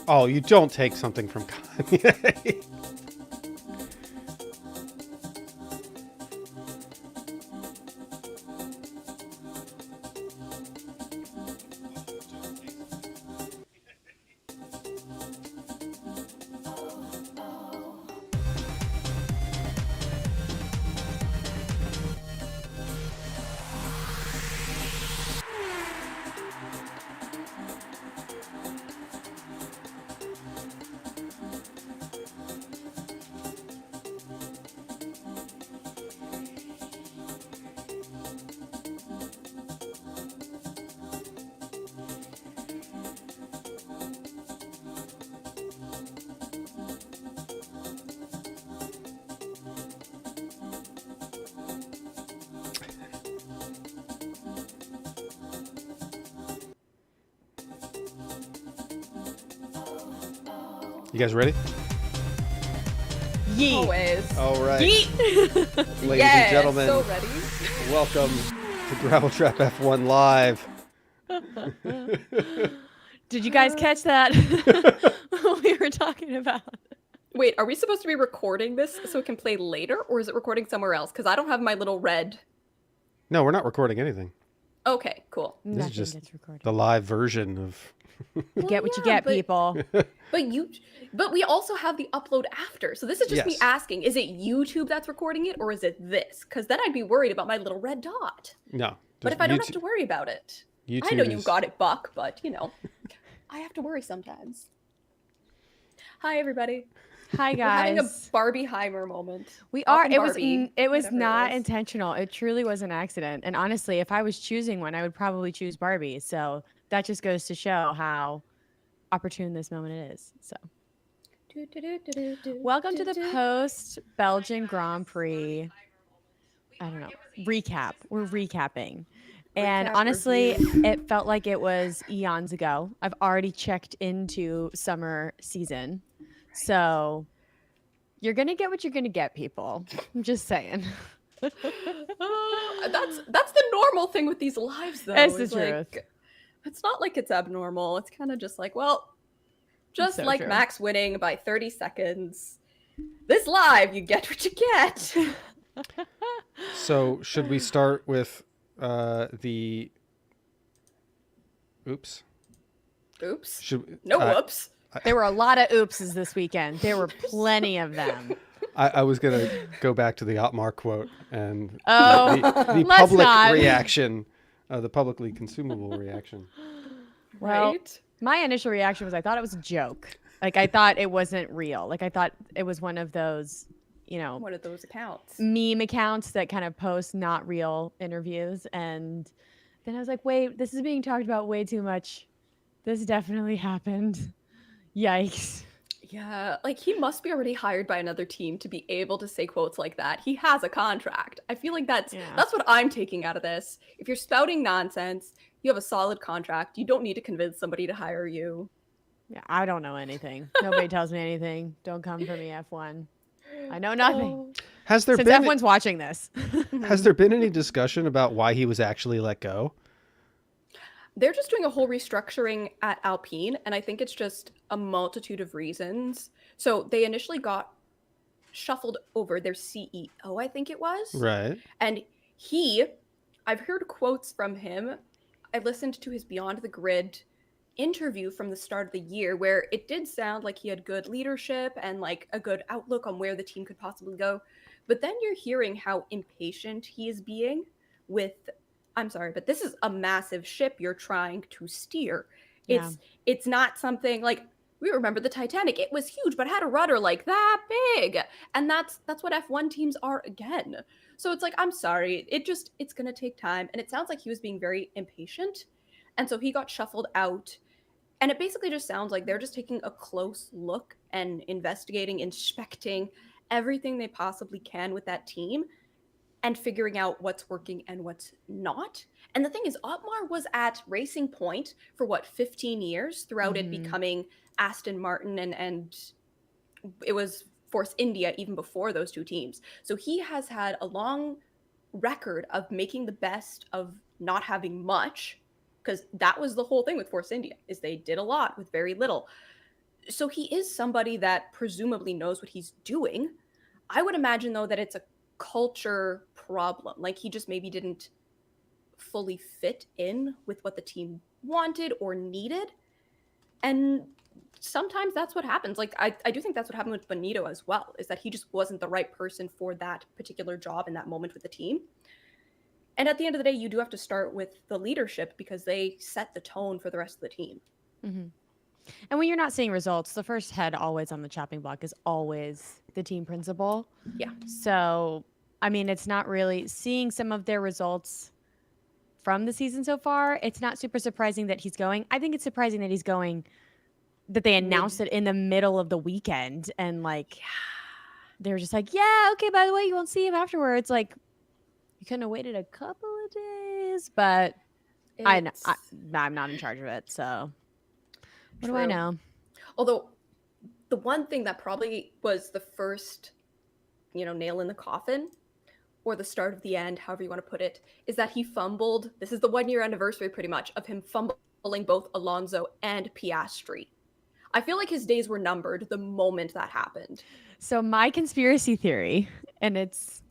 Oh, you don't take something from Kanye. You guys ready? Yeet. Always. All right. Yeet. Ladies and gentlemen, so ready. welcome to Gravel Trap F1 Live. Did you guys catch that? What we were talking about. Wait, are we supposed to be recording this so it can play later, or is it recording somewhere else? Because I don't have my little red. No, we're not recording anything. Okay, cool. This Nothing is just gets recorded. the live version of... You get what you get, people. But we also have the upload after. So this is just me Yes. asking, is it YouTube that's recording it, or is it this? Because then I'd be worried about my little red dot. No. But if I don't have to worry about it, YouTube I know you is- got it, Buck, but I have to worry sometimes. Hi, everybody. Hi, We're having a guys. Barbieheimer moment. We are. Welcome, It was. Barbie, It was whatever it not was. intentional. It truly was an accident. And honestly, if I was choosing one, I would probably choose Barbie. So that just goes to show how opportune this moment is. So welcome to the post Belgian Grand Prix. I don't know, recap. We're recapping. And Recap, honestly, review. it felt like it was eons ago. I've already checked into summer season. So you're going to get what you're going to get, people. I'm just saying. That's the normal thing with these lives, though. It's the is, truth. like, it's not like it's abnormal. It's kind of just like, well, just So like true. Max winning by 30 seconds. This live, you get what you get. So, should we start with the... Oops. Oops. Should No whoops. There were a lot of oopses this weekend. There were plenty of them. I was going to go back to the Otmar quote and Oh, the let's public not. reaction, the publicly consumable reaction. Well, Right? my initial reaction was I thought it was a joke. Like, I thought it wasn't real. Like, I thought it was one of those, One of those accounts. meme accounts that kind of post not real interviews. And then I was like, wait, this is being talked about way too much. This definitely happened. Yikes. Yeah, like he must be already hired by another team to be able to say quotes like that. He has a contract. I feel like that's what I'm taking out of this. If you're spouting nonsense, you have a solid contract. You don't need to convince somebody to hire you. Yeah, I don't know anything. Nobody tells me anything. Don't come for me, F1. I know nothing. Has there Since been F1's watching this. has there been any discussion about why he was actually let go? They're just doing a whole restructuring at Alpine, and I think it's just a multitude of reasons. So they initially got shuffled over their CEO, I think it was. Right. And I've heard quotes from him. I listened to his Beyond the Grid interview from the start of the year where it did sound like he had good leadership and like a good outlook on where the team could possibly go. But then you're hearing how impatient he is being with, I'm sorry, but this is a massive ship you're trying to steer. It's not something like, we remember the Titanic. It was huge, but had a rudder like that big. And that's what F1 teams are again. So it's like, I'm sorry, it's going to take time. And it sounds like he was being very impatient. And so he got shuffled out. And it basically just sounds like they're just taking a close look and investigating, inspecting everything they possibly can with that team and figuring out what's working and what's not. And the thing is, Otmar was at Racing Point for 15 years throughout it becoming Aston Martin and it was Force India even before those two teams. So he has had a long record of making the best of not having much, because that was the whole thing with Force India, is they did a lot with very little. So he is somebody that presumably knows what he's doing. I would imagine, though, that it's a culture problem. Like, he just maybe didn't fully fit in with what the team wanted or needed. And sometimes that's what happens. Like, I do think that's what happened with Benito as well, is that he just wasn't the right person for that particular job in that moment with the team. And at the end of the day, you do have to start with the leadership because they set the tone for the rest of the team. Mm-hmm. And when you're not seeing results, the first head always on the chopping block is always the team principal. Yeah. So, I mean, it's not really seeing some of their results from the season so far. It's not super surprising that he's going. I think it's surprising that he's going, that they announced it in the middle of the weekend. And like, they're just like, yeah, okay, by the way, you won't see him afterwards. Like, you couldn't have waited a couple of days, but I'm not in charge of it. So what do I know? Although the one thing that probably was the first, nail in the coffin, or the start of the end, however you want to put it, is that he fumbled. This is the 1-year anniversary pretty much of him fumbling both Alonso and Piastri. I feel like his days were numbered the moment that happened. So my conspiracy theory, and it's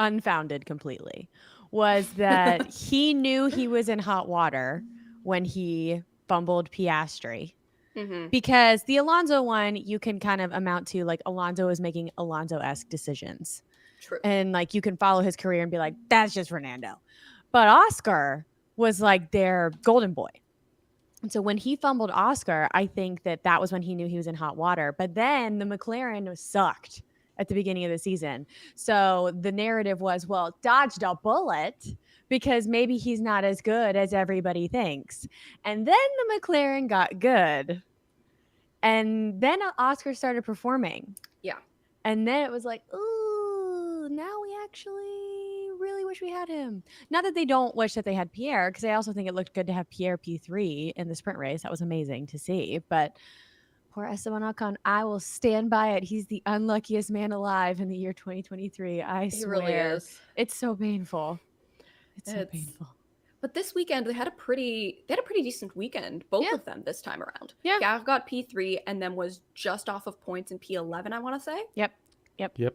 unfounded completely, was that he knew he was in hot water when he fumbled Piastri. Mm-hmm. Because the Alonso one, you can kind of amount to like Alonso is making Alonso-esque decisions. True. And like you can follow his career and be like, that's just Fernando. But Oscar was like their golden boy. And so when he fumbled Oscar, I think that was when he knew he was in hot water. But then the McLaren sucked at the beginning of the season. So the narrative was, well, dodged a bullet because maybe he's not as good as everybody thinks. And then the McLaren got good. And then Oscar started performing. Yeah. And then it was like, ooh, now we actually really wish we had him. Not that they don't wish that they had Pierre, because I also think it looked good to have Pierre P3 in the sprint race. That was amazing to see. But poor Esteban Ocon, I will stand by it. He's the unluckiest man alive in the year 2023. I swear. He really is. It's so painful. It's so painful. But this weekend they had a pretty decent weekend, both of them this time around. Yeah. Gav got P3 and then was just off of points in P11, I want to say. Yep. Yep. Yeah.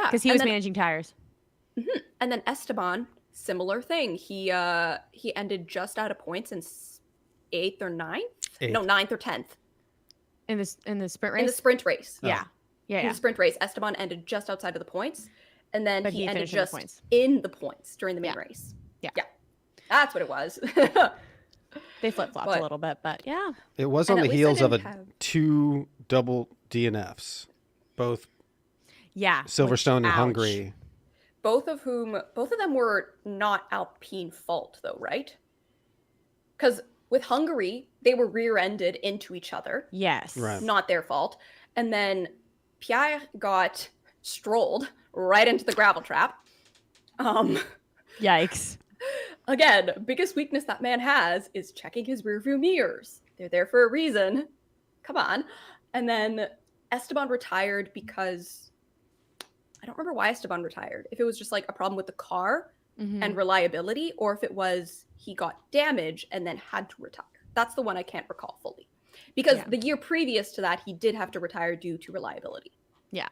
Because he was managing tires. Mm-hmm. And then Esteban, similar thing. He ended just out of points in 8th or 9th? 8th. No, 9th or 10th. In the sprint race? In the sprint race. Yeah. Yeah. In the sprint race, Esteban ended just outside of the points. And then he ended just in the points during the main race. Yeah. That's what it was. They flip-flopped a little bit, but yeah. It was on the heels of 2 double DNFs, both Silverstone and Hungary. Both of them were not Alpine fault, though, right? Because with Hungary, they were rear-ended into each other. Yes. Right. Not their fault. And then Pierre got strolled right into the gravel trap. Yikes. Again, biggest weakness that man has is checking his rearview mirrors. They're there for a reason. Come on. And then Esteban retired because I don't remember why Esteban retired. If it was just like a problem with the car and reliability, or if it was he got damage and then had to retire. That's the one I can't recall fully. Because the year previous to that, he did have to retire due to reliability. Yeah.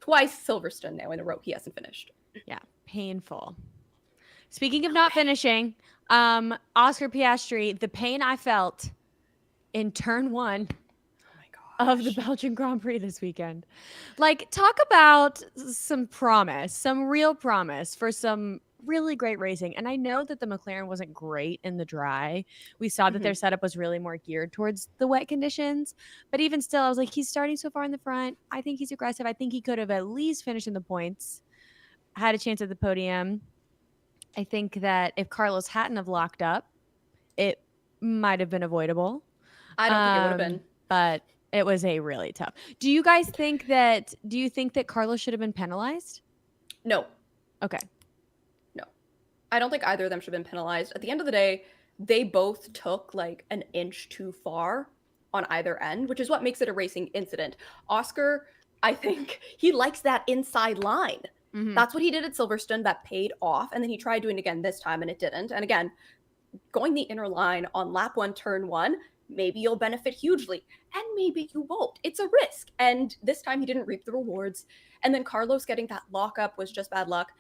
Twice Silverstone now in a row he hasn't finished. Yeah. Painful. Speaking of not finishing, Oscar Piastri, the pain I felt in turn 1 of the Belgian Grand Prix this weekend. Like, talk about some promise, some real promise for some really great racing. And I know that the McLaren wasn't great in the dry. We saw that their setup was really more geared towards the wet conditions. But even still, I was like, he's starting so far in the front. I think he's aggressive. I think he could have at least finished in the points, had a chance at the podium. I think that if Carlos hadn't have locked up, it might have been avoidable. I don't think it would have been. But it was a really tough. Do you think that Carlos should have been penalized? No. Okay. No. I don't think either of them should have been penalized. At the end of the day, they both took like an inch too far on either end, which is what makes it a racing incident. Oscar, I think he likes that inside line. That's what he did at Silverstone. That paid off. And then he tried doing it again this time and it didn't. And again, going the inner line on lap 1, turn 1, maybe you'll benefit hugely, and maybe you won't. It's a risk. And this time he didn't reap the rewards. And then Carlos getting that lockup was just bad luck.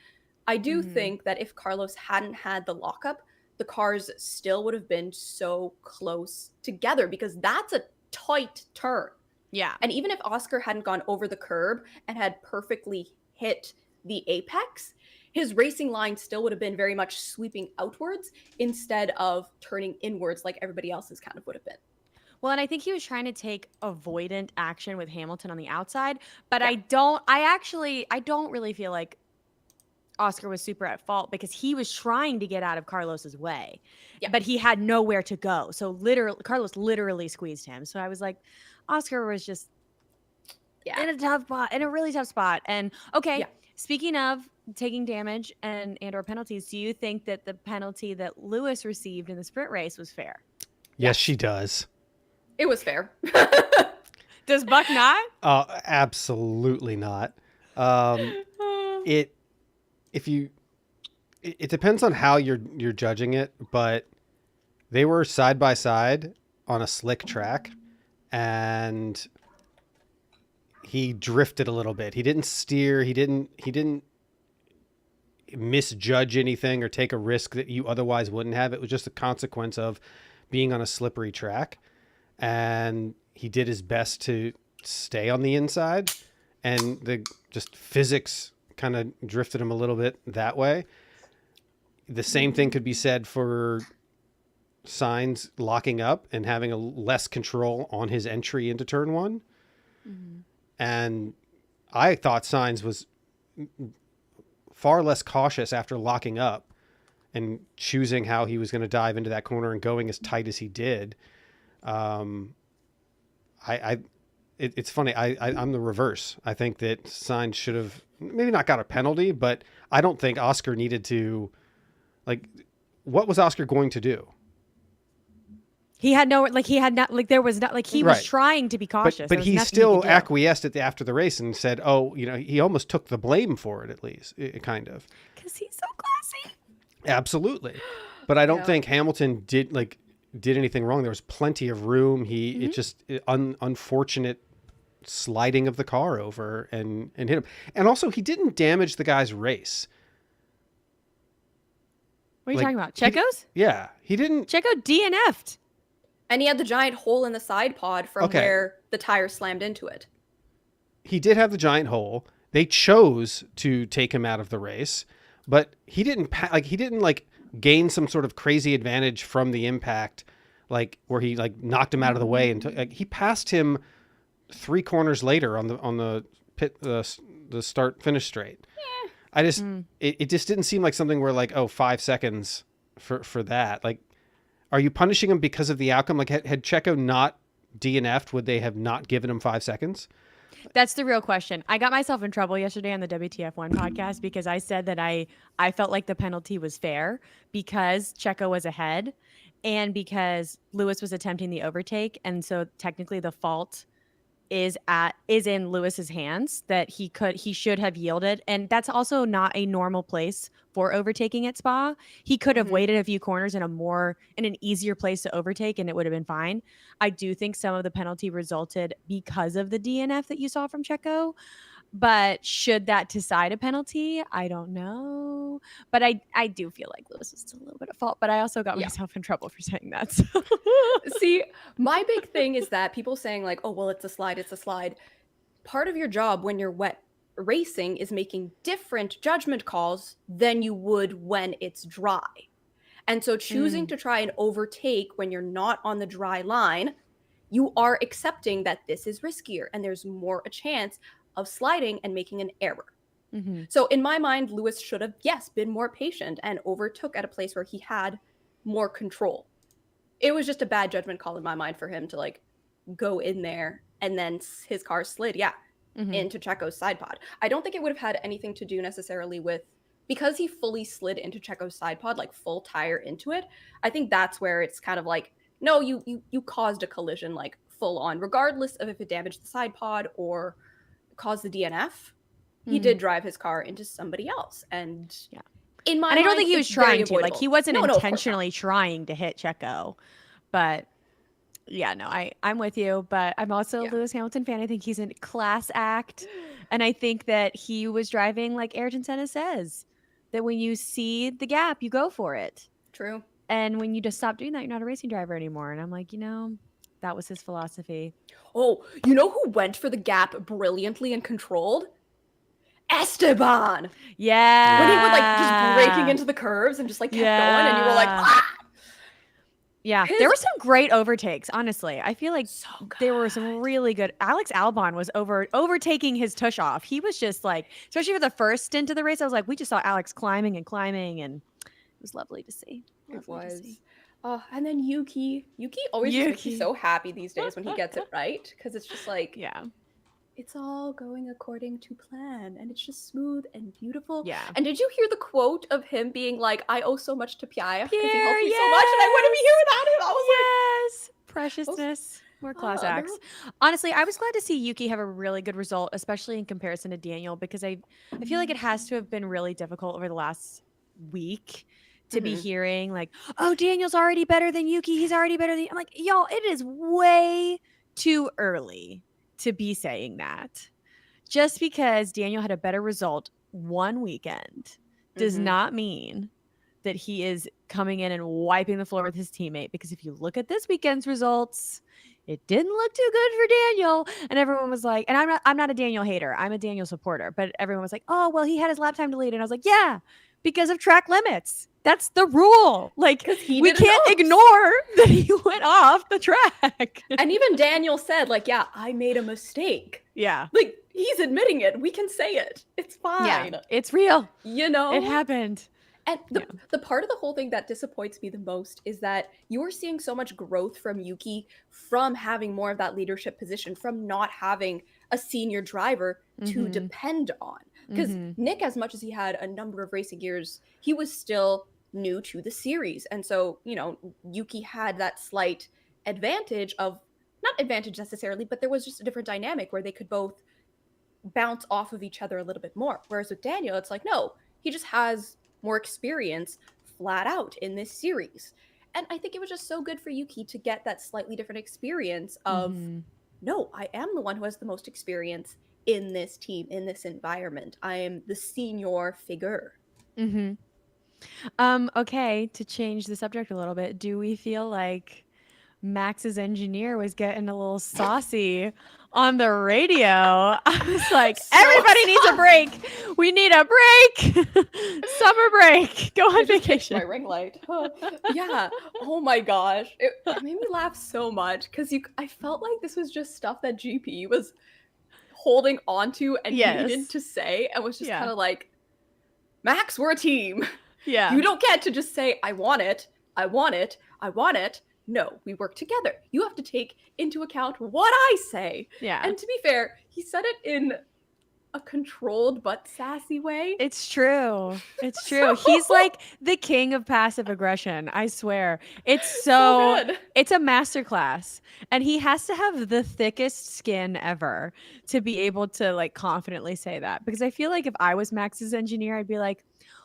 I do think that if Carlos hadn't had the lockup, the cars still would have been so close together, because that's a tight turn. Yeah. And even if Oscar hadn't gone over the curb and had perfectly hit the apex, his racing line still would have been very much sweeping outwards instead of turning inwards like everybody else's kind of would have been. Well, and I think he was trying to take avoidant action with Hamilton on the outside, but I don't really feel like Oscar was super at fault, because he was trying to get out of Carlos's way, but he had nowhere to go. So Carlos literally squeezed him. So I was like, Oscar was just in a tough spot, in a really tough spot. And speaking of taking damage and or penalties, do you think that the penalty that Lewis received in the sprint race was fair? Yes, she does. It was fair. Does Buck not? Absolutely not. It depends on how you're judging it, but they were side by side on a slick track, and he drifted a little bit. He didn't steer. He didn't misjudge anything or take a risk that you otherwise wouldn't have. It was just a consequence of being on a slippery track, and he did his best to stay on the inside, and the just physics kind of drifted him a little bit that way. The same thing could be said for Sainz locking up and having a less control on his entry into turn one. And I thought Sainz was far less cautious after locking up and choosing how he was going to dive into that corner and going as tight as he did. It's funny. I'm the reverse. I think that Sainz should have maybe not got a penalty, but I don't think Oscar needed to. Like, what was Oscar going to do? He had no, like, he had not, like, there was not, like, he was trying to be cautious. But he still acquiesced after the race and said, oh, he almost took the blame for it, at least, kind of. Because he's so classy. Absolutely. But I don't think Hamilton did anything wrong. There was plenty of room. It just unfortunate sliding of the car over and hit him. And also, he didn't damage the guy's race. What are you talking about? Checo's? He didn't. Checo DNF'd. And he had the giant hole in the side pod from where the tire slammed into it. He did have the giant hole. They chose to take him out of the race, but he didn't gain some sort of crazy advantage from the impact, like where he knocked him out of the way and he passed him 3 corners later on the pit the start finish straight. Yeah. I just it just didn't seem like something where 5 seconds for that. Like, are you punishing him because of the outcome? Like, had Checo not DNF'd, would they have not given him 5 seconds? That's the real question. I got myself in trouble yesterday on the WTF1 podcast because I said that I felt like the penalty was fair because Checo was ahead and because Lewis was attempting the overtake. And so technically the fault is in Lewis's hands, that he should have yielded. And that's also not a normal place for overtaking at Spa. He could have waited a few corners in an easier place to overtake and it would have been fine. I do think some of the penalty resulted because of the DNF that you saw from Checo, but should that decide a penalty? I don't know. But I do feel like Lewis is still a little bit at fault, but I also got myself in trouble for saying that. So. See, my big thing is that people saying like, oh, well, it's a slide. Part of your job when you're wet racing is making different judgment calls than you would when it's dry. And so choosing to try and overtake when you're not on the dry line, you are accepting that this is riskier and there's more a chance of sliding and making an error. So in my mind, Lewis should have, been more patient and overtook at a place where he had more control. It was just a bad judgment call in my mind for him to go in there and then his car slid, into Checo's side pod. I don't think it would have had anything to do necessarily with, because he fully slid into Checo's side pod, full tire into it. I think that's where it's kind of no, you caused a collision full on, regardless of if it damaged the side pod or caused the DNF. He did drive his car into somebody else. And in my mind, I don't think he was trying to. He wasn't intentionally trying to hit Checo. But Yeah, no, I'm with you, but I'm also a Yeah. Lewis Hamilton fan. I think he's a class act. And I think that he was driving like Ayrton Senna says, that when you see the gap, you go for it. True. And when you just stop doing that, you're not a racing driver anymore. And I'm like, that was his philosophy. Oh, you know who went for the gap brilliantly and controlled? Esteban. Yeah. When he would like just breaking into the curves and just like kept going, and you were like, Yeah. ah! Yeah, His- there were some great overtakes. Honestly, I feel like So there were some good. really good. Alex Albon was overtaking his tush off. He was just like, especially for the first stint of the race, I was like, we just saw Alex climbing, and it was lovely to see. It Lovely to was. see. And then Yuki. Yuki always just makes me Yuki. so happy these days when he gets it right, because it's just like, Yeah, it's all going according to plan, and it's just smooth and beautiful. yeah. And did you hear the quote of him being like, I owe so much to Pierre because he helped me Pierre, so much, and I wouldn't be here without him. I was yes, preciousness. More class there acts. Honestly, I was glad to see Yuki have a really good result, especially in comparison to Daniel, because I feel like it has to have been really difficult over the last week to be Mhm. hearing like, oh, Daniel's already better than Yuki. He's already better than. I'm like, y'all, it is way too early to be saying that. Just because Daniel had a better result one weekend does Mhm. not mean that he is coming in and wiping the floor with his teammate. Because if you look at this weekend's results, it didn't look too good for Daniel. And everyone was like, and I'm not a Daniel hater. I'm a Daniel supporter. But everyone was like, oh, well, he had his lap time delayed. And I was like, yeah, because of track limits. That's the rule. Like, 'Cause he we did an can't oops. ignore that he went off the track. And even Daniel said, like, yeah, I made a mistake. Yeah. Like, he's admitting it. We can say it. It's fine. Yeah. It's real. You know? It happened. And the part of the whole thing that disappoints me the most is that you're seeing so much growth from Yuki from having more of that leadership position, from not having a senior driver to Mhm. depend on. Because Mhm. Nick, as much as he had a number of racing years, he was still new to the series. And so, Yuki had that slight advantage of, not advantage necessarily, but there was just a different dynamic where they could both bounce off of each other a little bit more. Whereas with Daniel, it's like, no, he just has more experience flat out in this series. And I think it was just so good for Yuki to get that slightly different experience of, Mhm. no, I am the one who has the most experience in this team, in this environment. I am the senior figure. Mhm. Okay, to change the subject a little bit, do we feel like Max's engineer was getting a little saucy on the radio? I was like, So everybody needs a break. We need a break. Summer break. Go I on just fixed my vacation. ring light. Yeah. Oh my gosh. It made me laugh so much because I felt like this was just stuff that GP was holding onto and Yes. needed to say, and was just Yeah. kind of like, Max, we're a team. Yeah. You don't get to just say, I want it, I want it, I want it. No, we work together. You have to take into account what I say. Yeah. And to be fair, he said it in a controlled but sassy way. It's true. It's true. He's like the king of passive aggression. I swear. It's so good. it's a masterclass. And he has to have the thickest skin ever to be able to like confidently say that. Because I feel like if I was Max's engineer, I'd be like,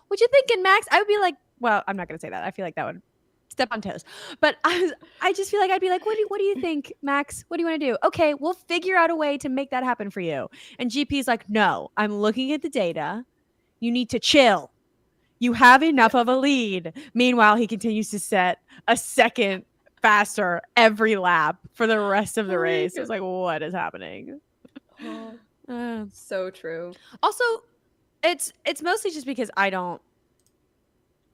what you thinking, Max? I would be like, well, I'm not gonna say that. I feel like that would step on toes. But I just feel like I'd be like, what do you think, Max? What do you want to do? Okay, we'll figure out a way to make that happen for you. And GP's like, no, I'm looking at the data. You need to chill. You have enough of a lead. Meanwhile, he continues to set a second faster every lap for the rest of the race. It's like, what is happening? So true. Also, it's mostly just because I don't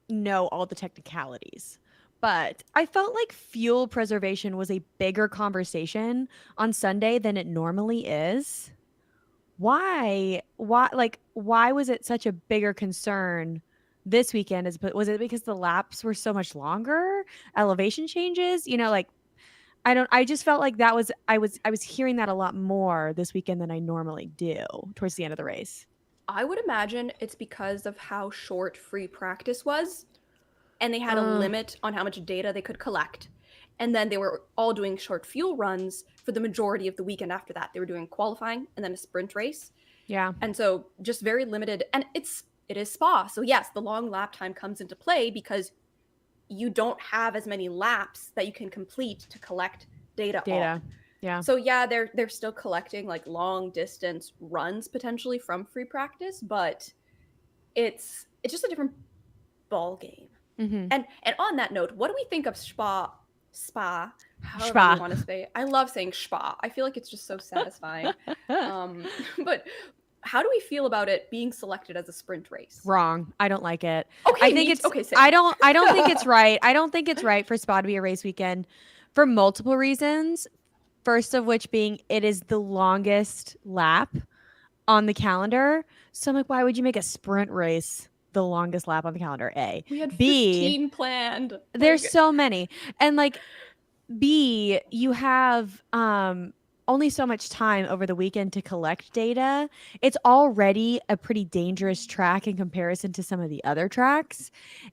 know all the technicalities. But I felt like fuel preservation was a bigger conversation on Sunday than it normally is. Why was it such a bigger concern this weekend? Was it because the laps were so much longer? Elevation changes? I just felt like I was hearing that a lot more this weekend than I normally do towards the end of the race. I would imagine it's because of how short free practice was, and they had a limit on how much data they could collect. And then they were all doing short fuel runs for the majority of the weekend after that. They were doing qualifying and then a sprint race. Yeah. And so just very limited. And it is Spa. So yes, the long lap time comes into play because you don't have as many laps that you can complete to collect data Data. on. Yeah. So yeah, they're still collecting like long distance runs potentially from free practice, but it's just a different ball game. Mm-hmm. And on that note, what do we think of Spa, however you Spa. want to say it? I love saying Spa. I feel like it's just so satisfying. But how do we feel about it being selected as a sprint race? Wrong. I don't like it. Okay, I think it's okay. Same. I don't think it's right. I don't think it's right for Spa to be a race weekend for multiple reasons. First of which being it is the longest lap on the calendar. So I'm like, why would you make a sprint race the longest lap on the calendar? A. We had B. 15 planned. There's Like, so many. And like B, you have only so much time over the weekend to collect data. It's already a pretty dangerous track in comparison to some of the other tracks.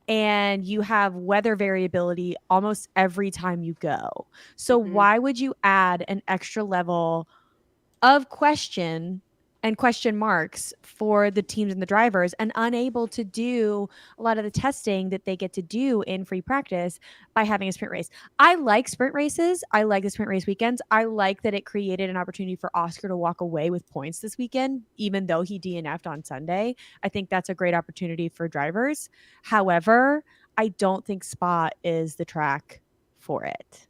And you have weather variability almost every time you go. So why would you add an extra level of question and question marks for the teams and the drivers and unable to do a lot of the testing that they get to do in free practice by having a sprint race? I like sprint races. I like the sprint race weekends. I like that it created an opportunity for Oscar to walk away with points this weekend, even though he DNF'd on Sunday. I think that's a great opportunity for drivers. However, I don't think Spa is the track for it.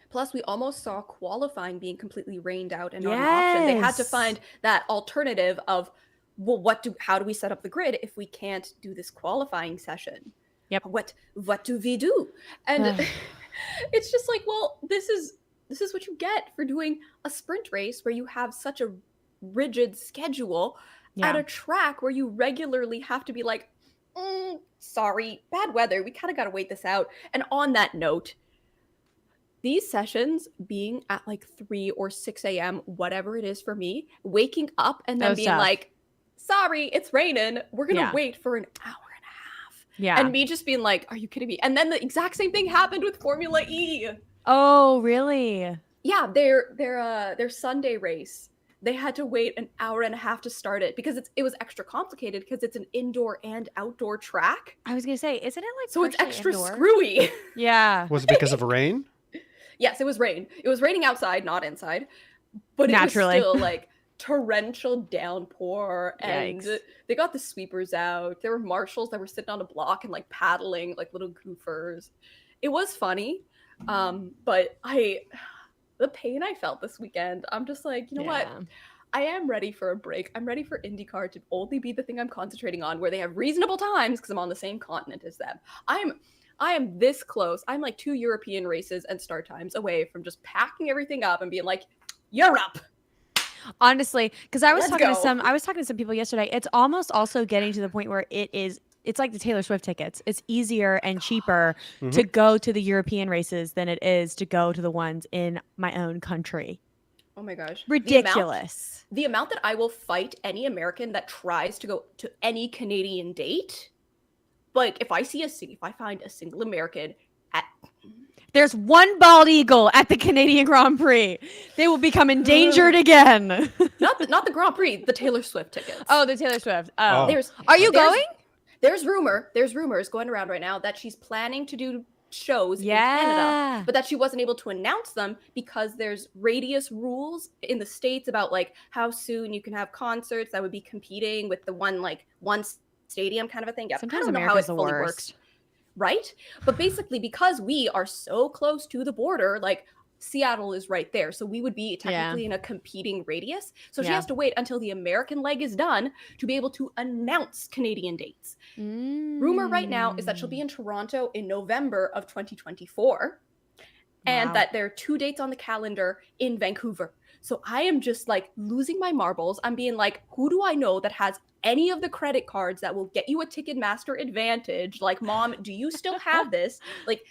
Plus, we almost saw qualifying being completely rained out and not an option. They had to find that alternative of, well, how do we set up the grid if we can't do this qualifying session? Yep. What do we do? And it's just like, well, this is what you get for doing a sprint race where you have such a rigid schedule at a track where you regularly have to be like, sorry, bad weather. We kind of got to wait this out. And on that note, these sessions being at like 3 or 6 a.m., whatever it is for me, waking up and then being like, sorry, it's raining. We're going to wait for an hour and a half. Yeah. And me just being like, are you kidding me? And then the exact same thing happened with Formula E. Oh, really? Yeah, their Sunday race. They had to wait an hour and a half to start it because it was extra complicated because it's an indoor and outdoor track. I was going to say, isn't it like so it's extra indoor? Screwy. Yeah. Was it because of rain? Yes, it was rain. It was raining outside, not inside. But Naturally. It was still like torrential downpour. And Yikes. they got the sweepers out. There were marshals that were sitting on a block and like paddling like little goofers. It was funny. But the pain I felt this weekend, I'm just like, you know what? I am ready for a break. I'm ready for IndyCar to only be the thing I'm concentrating on where they have reasonable times because I'm on the same continent as them. I am this close. I'm like 2 European races and start times away from just packing everything up and being like, you're up. Honestly, because I was talking to some people yesterday. It's almost also getting to the point where it's like the Taylor Swift tickets. It's easier and cheaper to go to the European races than it is to go to the ones in my own country. Oh my gosh. Ridiculous. The amount that I will fight any American that tries to go to any Canadian date. Like, if I find a single American there's one bald eagle at the Canadian Grand Prix. They will become endangered again. not the Grand Prix, the Taylor Swift tickets. Oh, the Taylor Swift. Oh. Are you going? There's rumors going around right now that she's planning to do shows in Canada, but that she wasn't able to announce them because there's radius rules in the States about like how soon you can have concerts that would be competing with the one stadium kind of a thing. Sometimes I don't know how it fully works. Right? But basically, because we are so close to the border, like Seattle is right there. So we would be technically in a competing radius. So she has to wait until the American leg is done to be able to announce Canadian dates. Rumor right now is that she'll be in Toronto in November of 2024. And that there are 2 dates on the calendar in Vancouver. So I am just like losing my marbles. I'm being like, who do I know that has any of the credit cards that will get you a Ticketmaster advantage? Like, mom, do you still have this? Like,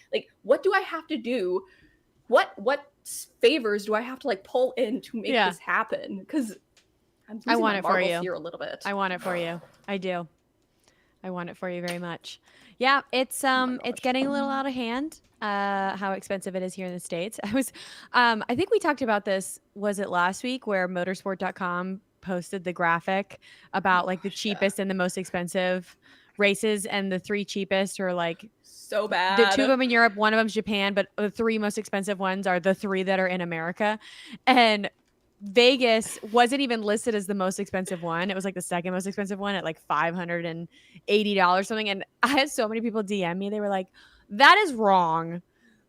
what do I have to do? What favors do I have to like pull in to make this happen? Because I want it for you here a little bit. I want it for you. I do. I want it for you very much. Yeah, it's getting a little out of hand. How expensive it is here in the States. I think we talked about this, was it last week, where motorsport.com posted the graphic about like the cheapest and the most expensive races, and the 3 cheapest are like So bad. the 2 of them in Europe, 1 of them's Japan, but the 3 most expensive ones are the 3 that are in America. And Vegas wasn't even listed as the most expensive one. It was like the second most expensive one at like $580 something. And I had so many people DM me. They were like, that is wrong.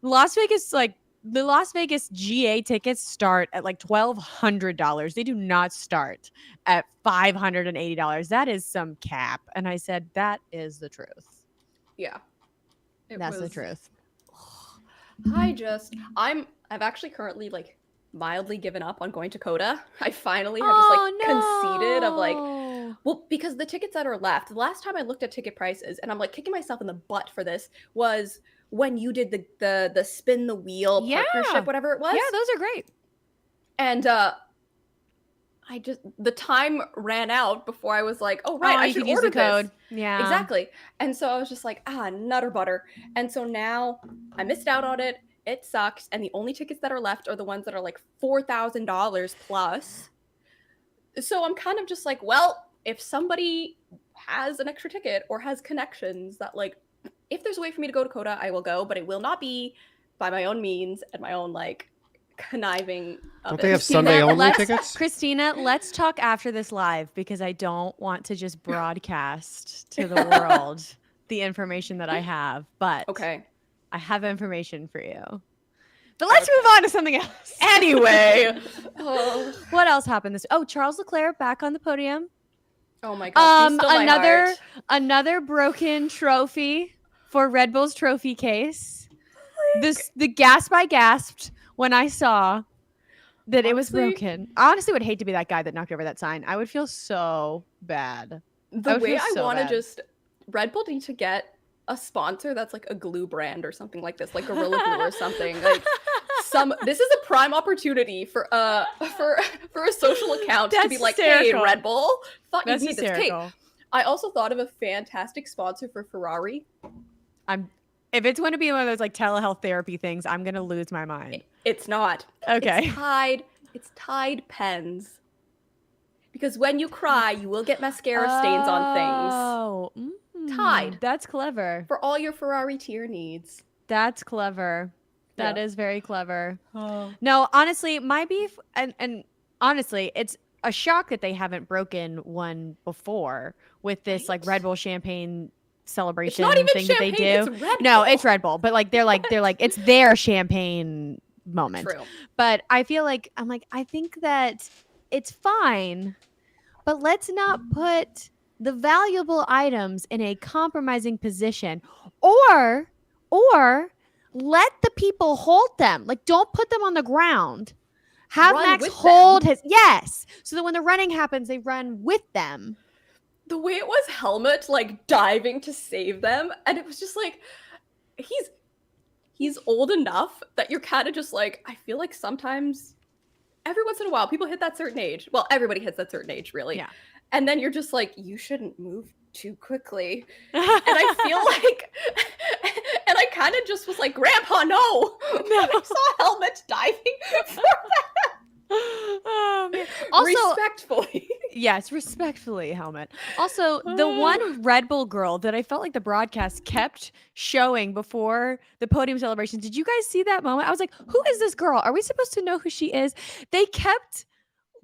Las Vegas, like the Las Vegas GA tickets start at like $1,200. They do not start at $580. That is some cap. And I said, that is the truth. Yeah. That's the truth. I've actually currently like mildly given up on going to Coda. I finally have just like conceded of like, well, because the tickets that are left, the last time I looked at ticket prices, and I'm like kicking myself in the butt for this, was when you did the spin the wheel partnership, whatever it was. Yeah, those are great. And the time ran out before I was like, oh right, I should use order the code. this. Yeah, Exactly. And so I was just like, nutter butter. And so now I missed out on it. It sucks. And the only tickets that are left are the ones that are like $4,000 plus. So I'm kind of just like, well, if somebody has an extra ticket or has connections that like, if there's a way for me to go to Coda, I will go, but it will not be by my own means and my own like conniving. Don't they have Sunday only tickets? Christina, let's talk after this live because I don't want to just broadcast to the world the information that I have. But okay, I have information for you. But let's move on to something else. Anyway, what else happened this? Oh, Charles Leclerc back on the podium. Oh my God! Another broken trophy for Red Bull's trophy case. The gasp I gasped when I saw that it was broken. I honestly would hate to be that guy that knocked over that sign. I would feel so bad. The way I want to just Red Bull need to get a sponsor that's like a glue brand or something like this, like Gorilla Glue or something. Like this is a prime opportunity for a social account to be like, hey, Red Bull, thought you need this cake. I also thought of a fantastic sponsor for Ferrari. If it's going to be one of those like telehealth therapy things, I'm going to lose my mind. It's not. Okay. It's Tide pens. Because when you cry, you will get mascara stains on things. Oh, Tide. That's clever. For all your Ferrari tier needs. That's clever. That is very clever. Oh. No, honestly, my beef, and honestly, it's a shock that they haven't broken one before with this like Red Bull champagne celebration thing that they do. It's Red Bull, but like they're like it's their champagne moment. True. But I feel like I think that it's fine, but let's not put the valuable items in a compromising position, or let the people hold them. Like, don't put them on the ground. Have Max hold his so that when the running happens, they run with them. The way it was Helmut like diving to save them, and it was just like he's old enough that you're kind of just like, I feel like sometimes every once in a while people hit that certain age. Well, everybody hits that certain age, really. Yeah. And then you're just like, you shouldn't move too quickly. And I feel like and I kind of just was like, Grandpa, no. I saw Helmut diving for that. Oh, man. Also, respectfully. Yes, respectfully, Helmut. Also, the one Red Bull girl that I felt like the broadcast kept showing before the podium celebration. Did you guys see that moment? I was like, who is this girl? Are we supposed to know who she is? They kept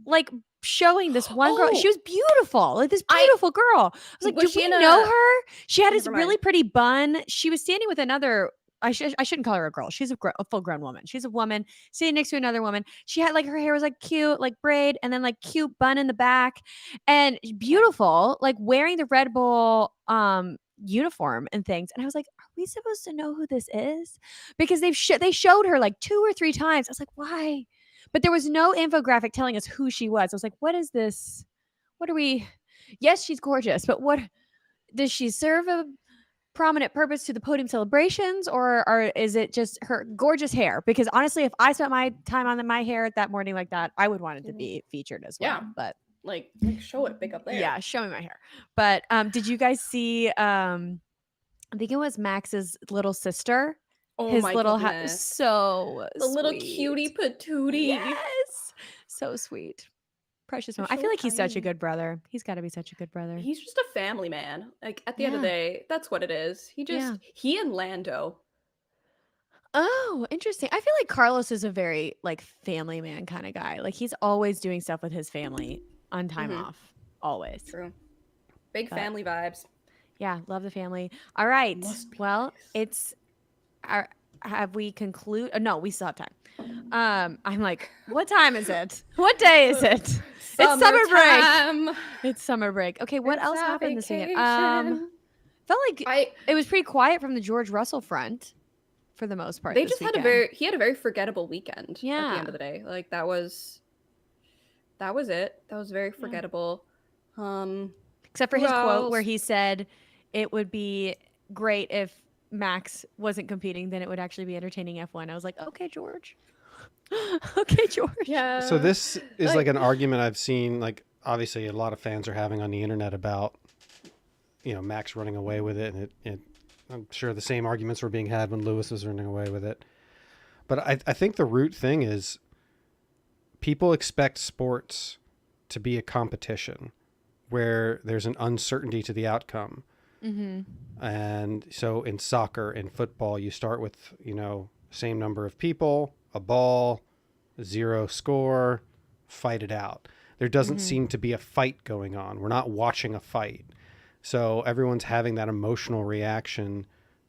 like showing this one girl. She was beautiful, like this beautiful girl. I was like, do we know her? She had this really pretty bun. She was standing with another. I shouldn't call her a girl. She's a full-grown woman. She's a woman sitting next to another woman. She had like her hair was like cute, like braid, and then like cute bun in the back, and beautiful, like wearing the Red Bull uniform and things. And I was like, are we supposed to know who this is? Because they showed her like 2 or 3 times. I was like, why? But there was no infographic telling us who she was. I was like, what is this? What are we? Yes, she's gorgeous, but what does she serve a prominent purpose to the podium celebrations, or is it just her gorgeous hair? Because honestly, if I spent my time on my hair that morning like that, I would want it to be featured as well. Yeah, but like show it big up there. Yeah, show me my hair. But did you guys see? I think it was Max's little sister. Oh, his my little goodness. So the sweet. little cutie patootie. Yes, so sweet. Precious They're moment. I so feel like he's such a tiny. good brother. He's got to be such a good brother. He's just a family man. Like at the end of the Yeah. day, that's what it is. Yeah. He and Lando. Oh, interesting. I feel like Carlos is a very like family man kind of guy. Like he's always doing stuff with his family on time Mhm. off. Always. True. Big But- family vibes. Yeah, love the family. All right. Must be Well, nice. it's have we conclude? No, we still have time. I'm like, what time is it? What day is it? It's summer break. Summertime. It's summer break. Okay, what It's else our happened this weekend? vacation. Felt like I it was pretty quiet from the George Russell front for the most part. they this just weekend. he had a very forgettable weekend at the Yeah. end of the day. Like that was it. That was very forgettable. Except for who his quote where else? he said it would be great if Max wasn't competing, then it would actually be entertaining F1. I was like, okay, George. Okay, George. Yeah. So this is like- like an argument I've seen, like obviously a lot of fans are having on the internet about, Max running away with it. And I'm sure the same arguments were being had when Lewis was running away with it. But I think the root thing is people expect sports to be a competition where there's an uncertainty to the outcome. Mm-hmm. And so in soccer and football, you start with, same number of people, a ball, 0 score, fight it out. There doesn't seem to be a fight going on. We're not watching a fight. So everyone's having that emotional reaction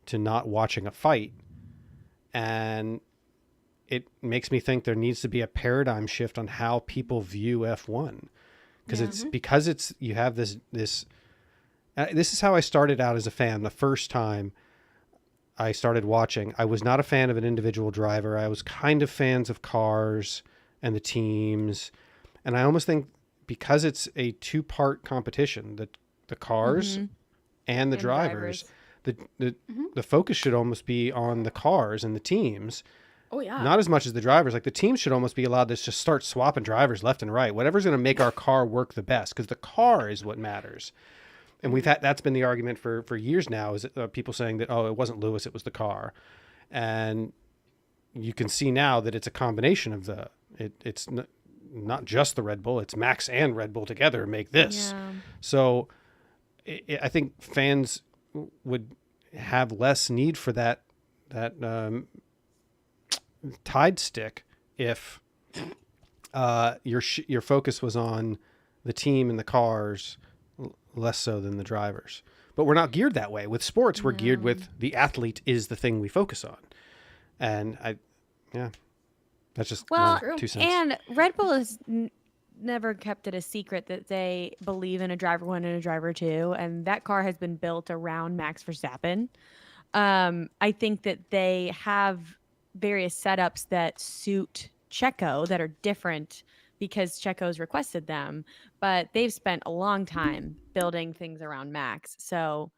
to not watching a fight. And it makes me think there needs to be a paradigm shift on how people view F1. Because you have this is how I started out as a fan. The first time I started watching, I was not a fan of an individual driver. I was kind of fans of cars and the teams. And I almost think because it's a 2-part competition, the cars and the drivers, the focus should almost be on the cars and the teams. Oh yeah. Not as much as the drivers. Like the teams should almost be allowed to just start swapping drivers left and right. Whatever's going to make our car work the best, because the car is what matters. And that's been the argument for years now, is people saying that, it wasn't Lewis, it was the car. And you can see now that it's a combination of it's not just the Red Bull, it's Max and Red Bull together make this. Yeah. So I think fans would have less need for that tide stick if your focus was on the team and the cars less so than the drivers. But we're not geared that way. With sports, we're geared with the athlete is the thing we focus on. And that's just Well, 2 cents. and Red Bull has never kept it a secret that they believe in a driver 1 and a driver 2, and that car has been built around Max Verstappen. I think that they have various setups that suit Checo that are different because Checo's requested them, but they've spent a long time building things around Max. So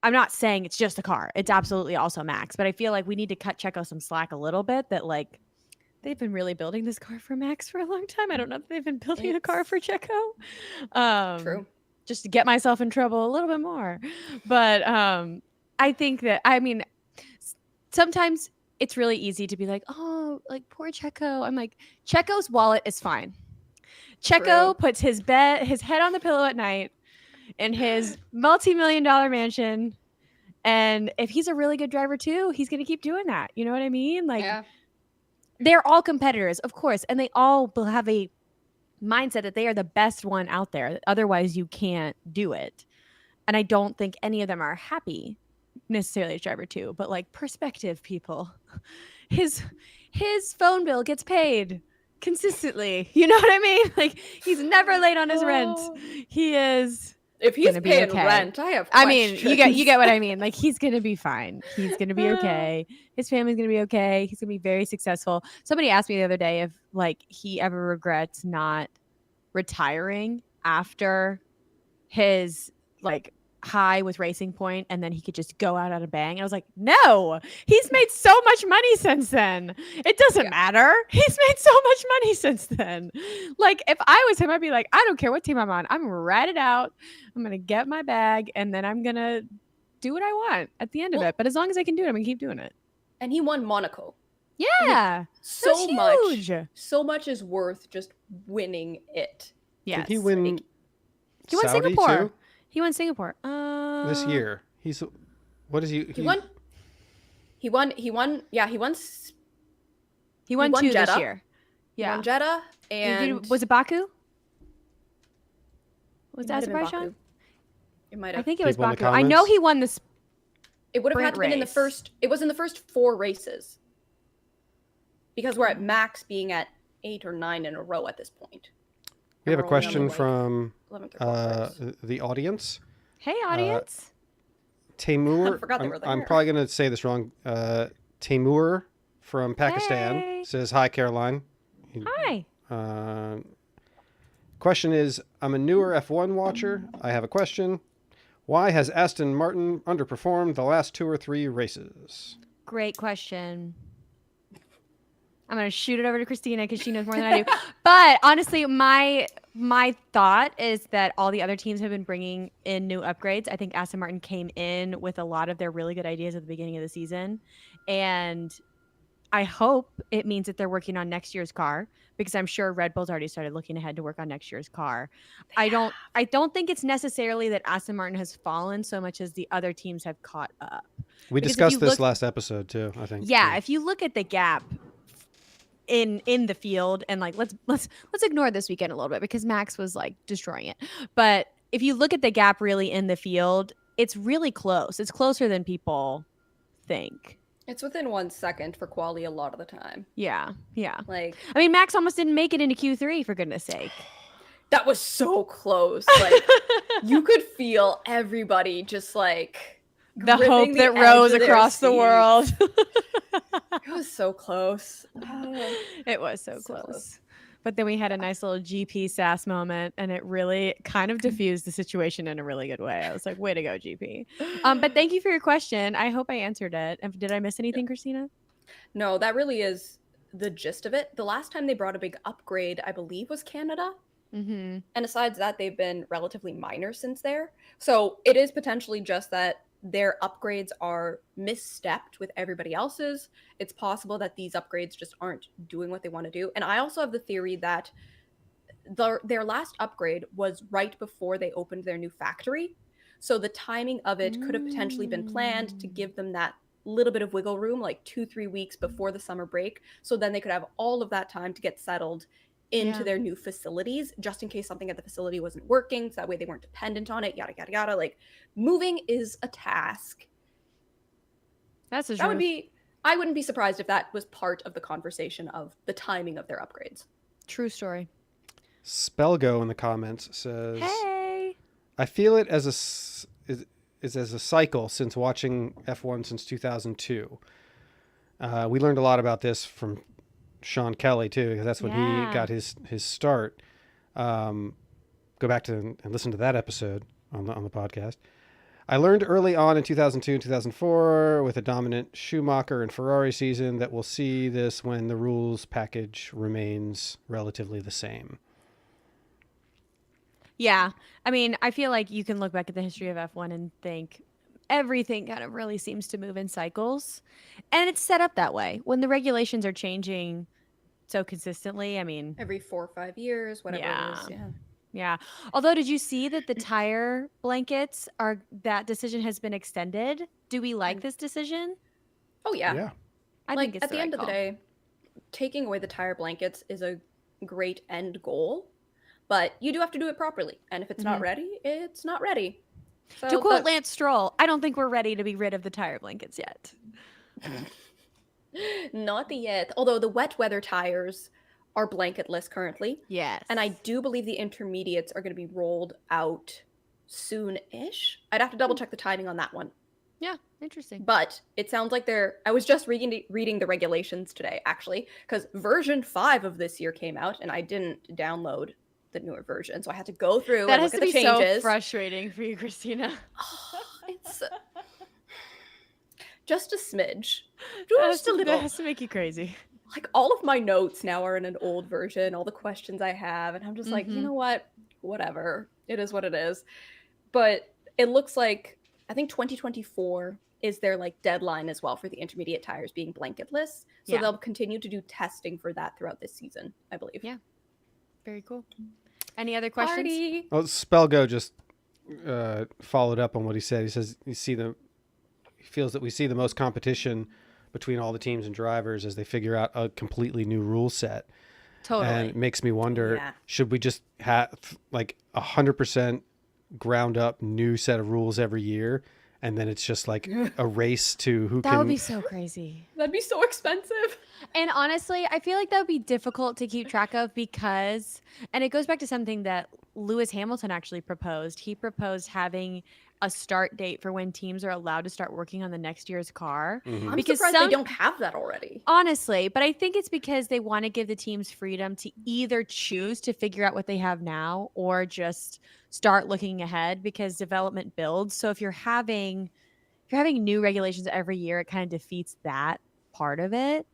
I'm not saying it's just a car. It's absolutely also Max, but I feel like we need to cut Checo some slack a little bit, that like they've been really building this car for Max for a long time. I don't know if they've been building a car for Checo. True. Just to get myself in trouble a little bit more. But I think that, sometimes it's really easy to be like, oh, like poor Checo. I'm like, Checo's wallet is fine. Checo puts his head on the pillow at night in his multi-million-dollar mansion. And if he's a really good driver too, he's going to keep doing that. You know what I mean? Like, they're all competitors, of course. And they all will have a mindset that they are the best one out there. Otherwise, you can't do it. And I don't think any of them are happy necessarily as driver 2, but like perspective people. His phone bill gets paid consistently. You know what I mean? Like he's never late on his rent. He is. If he's gonna be paying okay. rent, I have I mean, questions. you get what I mean. Like he's gonna be fine. He's gonna be okay. His family's gonna be okay. He's gonna be very successful. Somebody asked me the other day if like he ever regrets not retiring after his like high with Racing Point, and then he could just go out at a bang. And I was like, no, he's made so much money since then. It doesn't matter. He's made so much money since then. Like if I was him, I'd be like, I don't care what team I'm on. I'm gonna ride it out. I'm gonna get my bag, and then I'm gonna do what I want at the end of it. But as long as I can do it, I'm gonna keep doing it. And he won Monaco. Yeah. So That's huge. so much is worth just winning it. Yes. Did he win He won Saudi Singapore. too He won Singapore. this year? What is he? He won. Yeah, he won. He won won 2 this Jeddah. year. He Yeah. won Jeddah, and Was it Baku? Was it that might have been Azerbaijan? Baku. It might I have. think it was People in the Baku. I know comments? he won this. It would have had to sprint been in the race. first. It was in the first 4 races. Because we're at max being at 8 or 9 in a row at this point. We have a We're only on question the, like, from 11th or 12th. the audience. Hey, audience. Taimur. I forgot they were I'm there. probably going to say this wrong. Taimur from Pakistan Hey. says, "Hi, Caroline." Hi. Question is, I'm a newer F1 watcher. I have a question. Why has Aston Martin underperformed the last 2 or 3 races? Great question. I'm going to shoot it over to Christina because she knows more than I do. But honestly, my thought is that all the other teams have been bringing in new upgrades. I think Aston Martin came in with a lot of their really good ideas at the beginning of the season. And I hope it means that they're working on next year's car, because I'm sure Red Bull's already started looking ahead to work on next year's car. I don't think it's necessarily that Aston Martin has fallen so much as the other teams have caught up. We Because if discussed you this look- last episode too, I think. Yeah, if you look at the gap in the field, and like let's ignore this weekend a little bit because Max was like destroying it. But if you look at the gap really in the field, it's really close. It's closer than people think. It's within 1 second for quali a lot of the time. Yeah. Like, I mean, Max almost didn't make it into Q3, for goodness sake. that was so close. Like, you could feel everybody just like The gripping hope the that edge rose of their across the seats. world. It was so close. It was so So close. close. But then we had a nice little GP sass moment, and it really kind of diffused the situation in a really good way. I was like, way to go, GP. But thank you for your question. I hope I answered it. Did I miss anything, Christina? No, that really is the gist of it. The last time they brought a big upgrade, I believe, was Canada. Mm-hmm. And besides that, they've been relatively minor since there. So it is potentially just that their upgrades are misstepped with everybody else's. It's possible that these upgrades just aren't doing what they want to do. And I also have the theory that their last upgrade was right before they opened their new factory. So the timing of it could have potentially been planned to give them that little bit of wiggle room, like 2-3 weeks before the summer break. So then they could have all of that time to get settled into their new facilities, just in case something at the facility wasn't working. So that way they weren't dependent on it, yada, yada, yada. Like, moving is a task. That's a That would be, I wouldn't be surprised if that was part of the conversation of the timing of their upgrades. true story. Spelgo in the comments says, Hey. I feel it as as a cycle since watching F1 since 2002. We learned a lot about this from Sean Kelly too, because that's when he got his start. Go back to and listen to that episode on the podcast. I learned early on in 2002 and 2004 with a dominant Schumacher and Ferrari season that we'll see this when the rules package remains relatively the same. Yeah. I mean, I feel like you can look back at the history of F1 and think everything kind of really seems to move in cycles. And it's set up that way. When the regulations are changing so consistently, I mean, Every 4 or 5 years, whatever it is. Yeah. yeah. Although, did you see that the tire blankets that decision has been extended? Do we like this decision? Oh, yeah. I Like, think it's at the end of the call. day, taking away the tire blankets is a great end goal, but you do have to do it properly. And if it's not ready, it's not ready. So To quote Lance Stroll, I don't think we're ready to be rid of the tire blankets yet. Not yet. Although the wet weather tires are blanketless currently. Yes. And I do believe the intermediates are going to be rolled out soon-ish. I'd have to double check the timing on that one. Yeah, interesting. But it sounds like I was just reading the regulations today, actually, because version 5 of this year came out, and I didn't download the newer version, so I had to go through That and has look to at the be changes. so frustrating for you, Christina. It's just a smidge. Just a That little. has to make you crazy. Like, all of my notes now are in an old version, all the questions I have, and I'm just like, you know what? Whatever. It is what it is. But it looks like, I think 2024 is their like deadline as well for the intermediate tires being blanketless. So Yeah. they'll continue to do testing for that throughout this season, I believe. Yeah. Very cool. Any other questions? Party. Well, Spelgo just followed up on what he said. He says he feels that we see the most competition between all the teams and drivers as they figure out a completely new rule set. Totally. And it makes me wonder, Yeah. should we just have like 100% ground up new set of rules every year? And then it's just like a race to who That can. would be so crazy. That'd be so expensive. And honestly, I feel like that would be difficult to keep track of because, and it goes back to something that Lewis Hamilton actually proposed. He proposed having a start date for when teams are allowed to start working on the next year's car. Mhm. I'm Because surprised some- they don't have that already. Honestly, but I think it's because they want to give the teams freedom to either choose to figure out what they have now or just start looking ahead because development builds. So if you're having new regulations every year, it kind of defeats that part of it.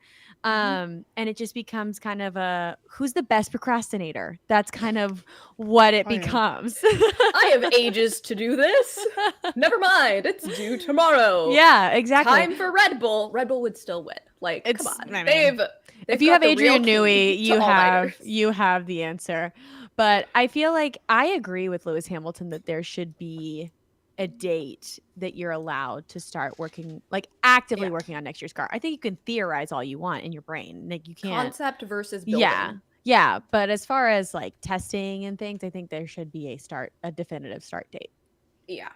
And it just becomes kind of a who's the best procrastinator? That's kind of what it I am. becomes. I have ages to do this. Never mind, it's due tomorrow. Yeah, exactly. Time for Red Bull. Red Bull would still win. Like, It's- come on. I mean, They've if you got have the real Adrian key Newey, to you all-nighters. have the answer. But I feel like I agree with Lewis Hamilton that there should be a date that you're allowed to start working, like actively Yeah. working on next year's car. I think you can theorize all you want in your brain. Like you can't. Concept versus building. Yeah. But as far as like testing and things, I think there should be a definitive start date. Yeah.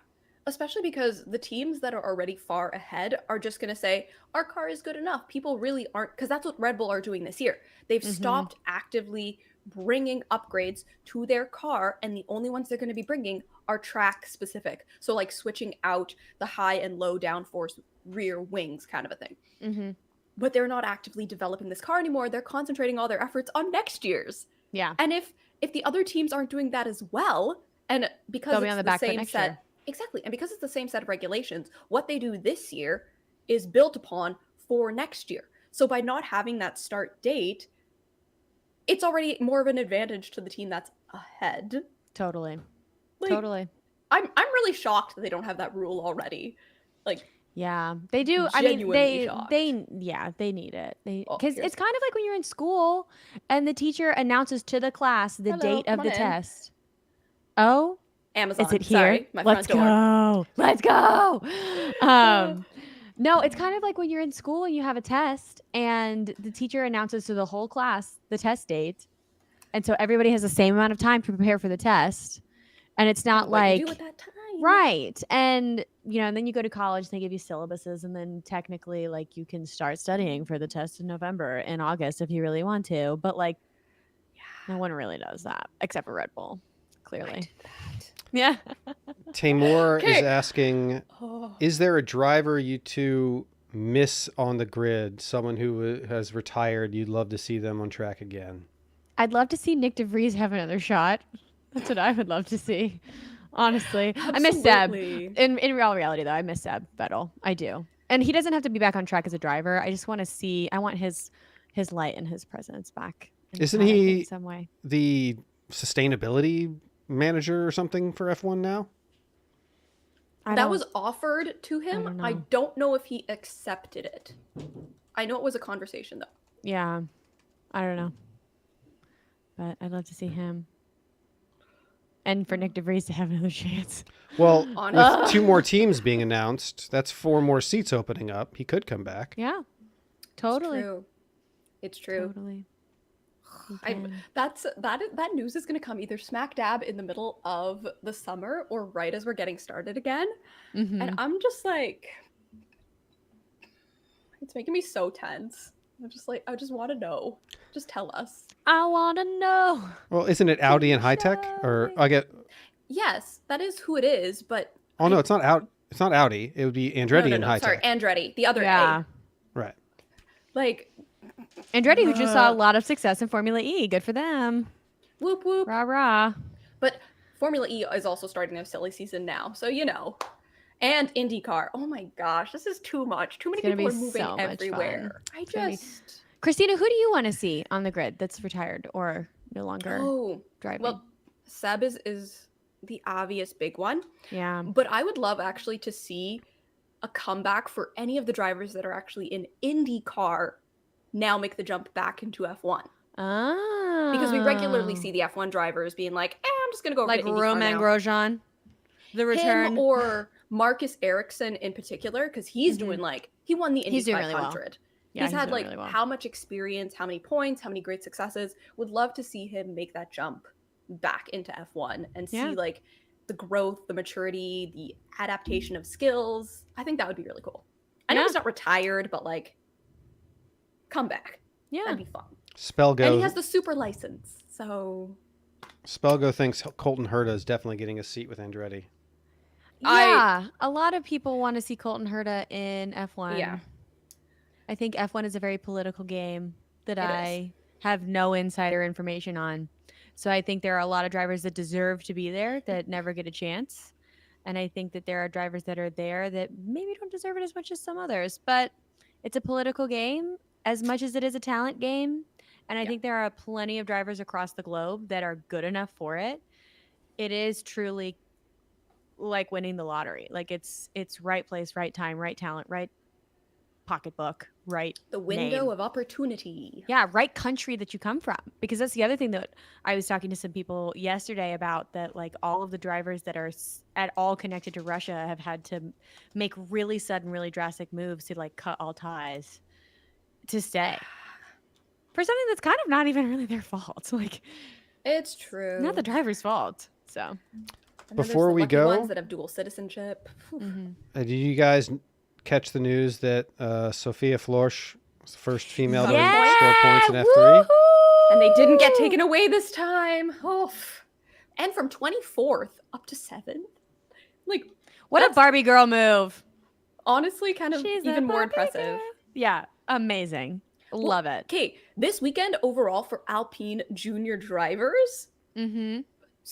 Especially because the teams that are already far ahead are just going to say, our car is good enough. People really aren't, because that's what Red Bull are doing this year. They've Mhm. stopped actively bringing upgrades to their car, and the only ones they're going to be bringing are track specific. So, like switching out the high and low downforce rear wings kind of a thing. Mm-hmm. But they're not actively developing this car anymore. They're concentrating all their efforts on next year's. Yeah. And if the other teams aren't doing that as well, and because They'll be it's on the the back foot same next set, year. exactly, and because it's the same set of regulations, what they do this year is built upon for next year. So by not having that start date, it's already more of an advantage to the team that's ahead. Totally. Like, Totally. I'm really shocked that they don't have that rule already. Like, Yeah, they do. I mean, Genuinely shocked. they need it. Oh, Because here's- it's kind of like when you're in school and the teacher announces to the class the Hello, date come of the on in. test. Oh, Amazon. is it here? Sorry, my Let's front door. go. Let's go. No, it's kind of like when you're in school and you have a test and the teacher announces to the whole class the test date. And so everybody has the same amount of time to prepare for the test. And it's not What like you do with that time? right. And and then you go to college, they give you syllabuses, and then technically like you can start studying for the test in November and August if you really want to. But like no one really does that except for Red Bull, I clearly. did that. Yeah. Tamor is Okay. asking, Oh. is there a driver you two miss on the grid? Someone who has retired, you'd love to see them on track again. I'd love to see Nick DeVries have another shot. That's what I would love to see. Honestly. I miss Seb. Absolutely. In real reality though, I miss Seb Vettel. I do. And he doesn't have to be back on track as a driver. I just want to see I want his light and his presence back. in Isn't that, I think, he- in some way? The sustainability manager or something for F1 now? That was offered to him. don't I know. don't know if he accepted it. I know it was a conversation though. Yeah. I don't know. But I'd love to see him. And for Nick DeVries to have another chance. Well, Honestly. with 2 more teams being announced, that's 4 more seats opening up. He could come back. Yeah. Totally. It's true. Totally. He I- can. That news is going to come either smack dab in the middle of the summer or right as we're getting started again. Mhm. And I'm just like, it's making me so tense. I'm just like, I just want to know. Just tell us. I want to know. Well, isn't it Audi and High Tech? Or I get. Yes, that is who it is, but Oh no, it's not out. It's not Audi. It would be Andretti and High sorry, Tech. Andretti, the other Yeah. A. Right. Like, Andretti, who just saw a lot of success in Formula E. Good for them. whoop whoop. Rah rah. But Formula E is also starting their silly season now, so you know. And IndyCar. Oh my gosh, this is too much. Too many gonna people are be moving so much everywhere. I gonna be- just Christina, who do you want to see on the grid that's retired or no longer oh driving? well, Seb is the obvious big one, yeah. but I would love actually to see a comeback for any of the drivers that are actually in IndyCar now make the jump back into F1. Oh. Because we regularly see the F1 drivers being like, I'm just going to go over like to IndyCar Romain now. Grosjean. The return. Him or Marcus Ericsson in particular, because he's doing he won the Indy He's doing 500. really well. Yeah, he's had doing like really well. how much experience, how many points, how many great successes. Would love to see him make that jump back into F1 and see like the growth, the maturity, the adaptation of skills. I think that would be really cool. I know he's not retired, but like come back. Yeah. That'd be fun. Spelgo. And he has the super license, so Spelgo thinks Colton Herta is definitely getting a seat with Andretti. Yeah, a lot of people want to see Colton Herta in F1. Yeah. I think F1 is a very political game that I have no insider information on. So I think there are a lot of drivers that deserve to be there that never get a chance. And I think that there are drivers that are there that maybe don't deserve it as much as some others. But it's a political game as much as it is a talent game. And I think there are plenty of drivers across the globe that are good enough for it. It is truly like winning the lottery. Like it's right place, right time, right talent, right pocketbook, right the window name. of opportunity. Yeah, right country that you come from. Because that's the other thing that I was talking to some people yesterday about, that like all of the drivers that are at all connected to Russia have had to make really sudden, really drastic moves to like cut all ties to stay. For something that's kind of not even really their fault. Like, it's true. Not the driver's fault. So before we go, ones that have dual citizenship. Did you guys catch the news that Sophia Florsch was the first female to score points in F3? Woo-hoo! And they didn't get taken away this time. And from 24th up to 7th. Like, what a Barbie girl move. Honestly, kind of even more impressive. Girl. Yeah, amazing. Love it. Okay, this weekend overall for Alpine junior drivers,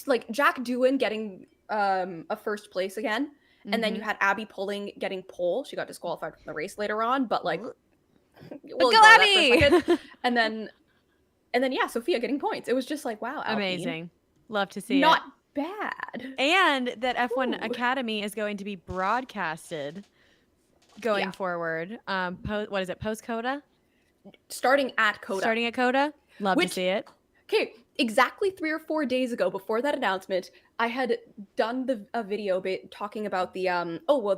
like Jack Doohan getting a first place again. And then you had Abby Pulling getting pole. She got disqualified from the race later on, but like, go Abby! and then yeah, Sophia getting points. It was just like, wow, Alpine. Amazing. Love to see Not bad. And that F1 Academy is going to be broadcasted going forward. What is it? Post Coda? Starting at Coda. Love to see it. Okay, exactly 3 or 4 days ago, before that announcement, I had done a video talking about the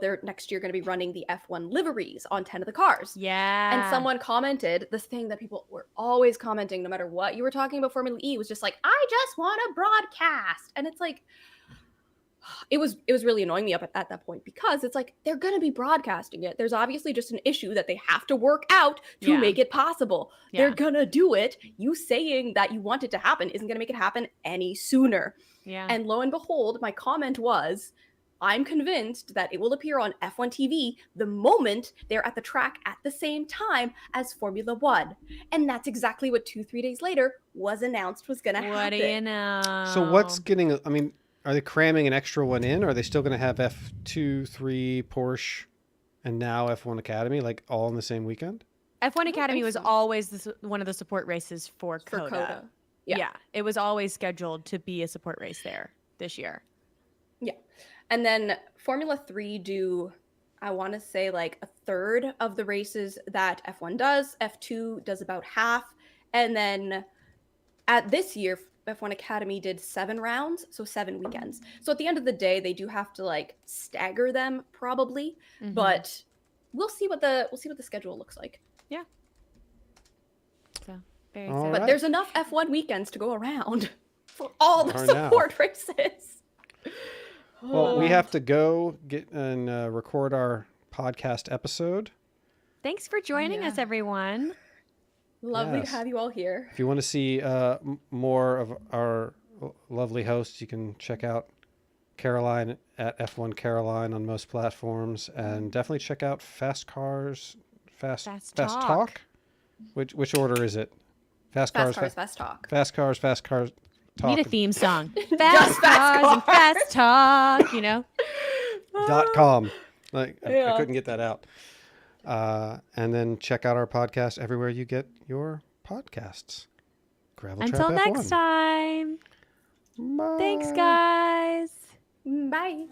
they're next year going to be running the F1 liveries on 10 of the cars. Yeah. And someone commented, this thing that people were always commenting, no matter what you were talking about Formula E, was just like, I just want a broadcast. And it's like, it was really annoying me up at that point, because it's like, they're going to be broadcasting it. There's obviously just an issue that they have to work out to make it possible. They're going to do it. You saying that you want it to happen isn't going to make it happen any sooner. Yeah. And lo and behold, my comment was, I'm convinced that it will appear on F1 TV the moment they're at the track at the same time as Formula One. And that's exactly what 2-3 days later was announced was going to happen. What do you know? So what's getting, I mean, are they cramming an extra one in? Or are they still going to have F2, 3, Porsche, and now F1 Academy, like all in the same weekend? F1 Academy was always one of the support races for Coda. Yeah, it was always scheduled to be a support race there this year. Yeah. And then Formula 3 do, I want to say, like a third of the races that F1 does. F2 does about half. And then at this year, F1 Academy did 7 rounds, so 7 weekends. So at the end of the day, they do have to like stagger them probably, but we'll see what the schedule looks like. Yeah. So very All sad. But right. there's enough F1 weekends to go around for all the support races. Well, we have to go get and record our podcast episode. Thanks for joining us, everyone. Lovely to have you all here. If you want to see more of our lovely hosts, you can check out Caroline at F1 Caroline on most platforms, and definitely check out Fast Cars, Fast Talk. Which order is it? Fast Cars, Fast Talk. Fast Cars, Fast Cars Talk. Need a theme song. Fast Cars and Fast Talk, you know. .com. Like I couldn't get that out. And then check out our podcast everywhere you get your podcasts. Gravel Until Trap next F1. time. Bye. Thanks, guys. Bye.